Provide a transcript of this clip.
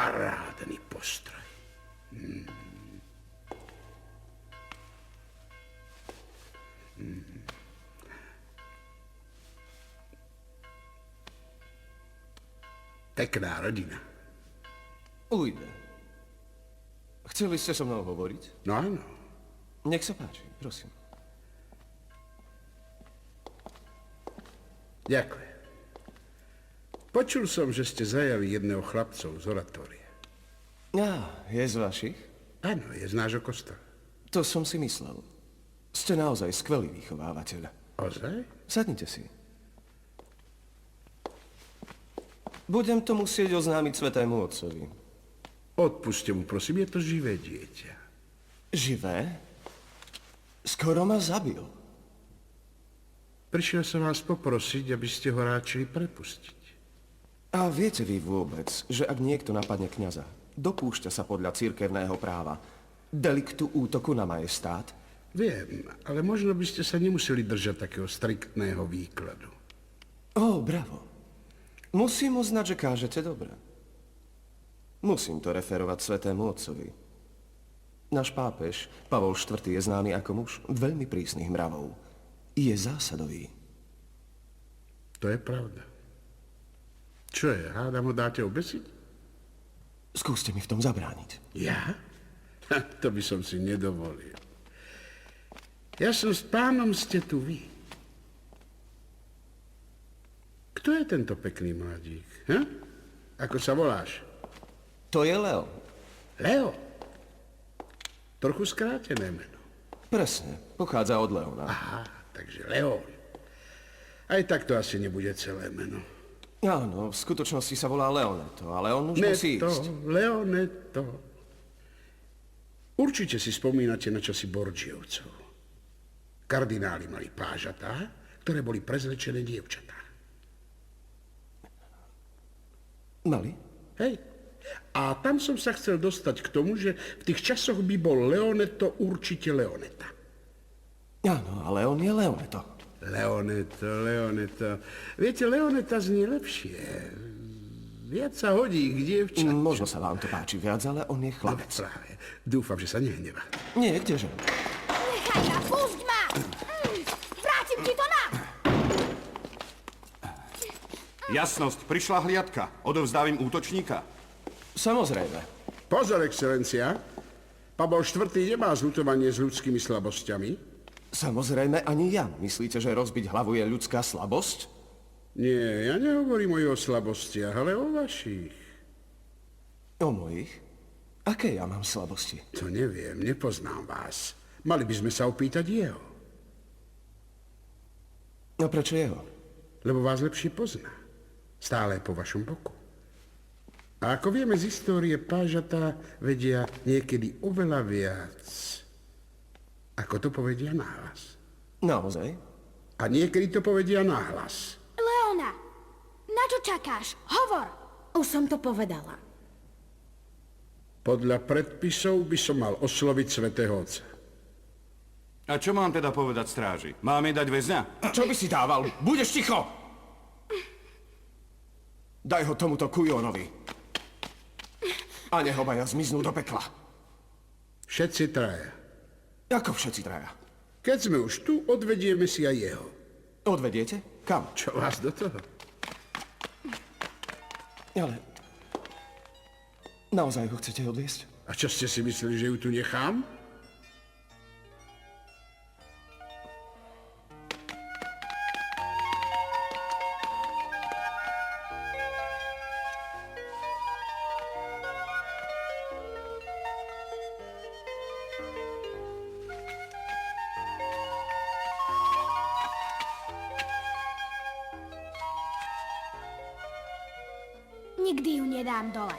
Parádny postroj. Pekná rodina. Ujde. Chceli ste so mnou hovoriť? No áno. Nech sa páči, prosím. Ďakujem. Počul som, že ste zajali jedného chlapcov z oratórie. Je z vašich? Áno, je z nášho kostola. To som si myslel. Ste naozaj skvelý vychovávateľ. Ozaj? Sadnite si. Budem to musieť oznámiť Svätému Otcovi. Odpuste mu, prosím, je to živé dieťa. Živé? Skoro ma zabil. Prišiel som vás poprosiť, aby ste ho ráčili prepustiť. A viete vy vôbec, že ak niekto napadne kňaza, dopúšťa sa podľa cirkevného práva deliktu útoku na majestát? Viem, ale možno by ste sa nemuseli držať takého striktného výkladu. Bravo. Musím uznať, že kážete dobre. Musím to referovať Svätému Otcovi. Náš pápež, Pavol IV. Je známy ako muž veľmi prísnych mravov. Je zásadový. To je pravda. Čo je, hádam ho dáte obesiť? Skúste mi v tom zabrániť. Ja? To by som si nedovolil. Ja som s pánom, ste tu vy. Kto je tento pekný mladík? Ako sa voláš? To je Leo. Leo? Trochu skrátené meno. Presne, pochádza od Leona. Aha, takže Leon. Aj tak to asi nebude celé meno. Áno, v skutočnosti sa volá Leoneto, ale on už musí ísť. Leoneto. Určite si spomínate na časy Borgiovcov. Kardináli mali pážatá, ktoré boli prezlečené dievčatá. Mali? Hej. A tam som sa chcel dostať k tomu, že v tých časoch by bol Leoneto určite Leoneta. Áno, ale on je Leoneto. Leoneto. Viete, Leoneta znie lepšie. Viac sa hodí k dievčatám. Možno sa vám to páči viac, ale on je chlapec. Práve. Dúfam, že sa nehnevá. Nie, kdeže? Nechaj ma, pusť ma! Vrátim ti to na! Jasnosť, prišla hliadka. Odovzdávim útočníka. Samozrejme. Pozor, excelencia. Pavol IV. Nemá zľutovanie s ľudskými slabosťami. Samozrejme, ani ja. Myslíte, že rozbiť hlavu je ľudská slabosť? Nie, ja nehovorím o jeho slabostiach, ale o vašich. O mojich? Aké ja mám slabosti? To neviem, nepoznám vás. Mali by sme sa opýtať jeho. No prečo jeho? Lebo vás lepšie pozná. Stále je po vašom boku. A ako vieme z histórie, pážatá vedia niekedy oveľa viac, ako to povedia nahlas. Naozaj? A niekedy to povedia nahlas. Leona, na čo čakáš? Hovor! Už som to povedala. Podľa predpisov by som mal osloviť svätého Otca. A čo mám teda povedať stráži? Máme dať väzňa? Čo by si dával? Budeš ticho! Daj ho tomuto kujónovi. A nech obaja zmiznú do pekla. Všetci traja. Ako všetci traja? Keď sme už tu, odvedieme si aj jeho. Odvediete? Kam? Čo vás do toho? Ale... Naozaj ho chcete odviesť? A čo ste si mysleli, že ju tu nechám? Nikdy ju nedám dole.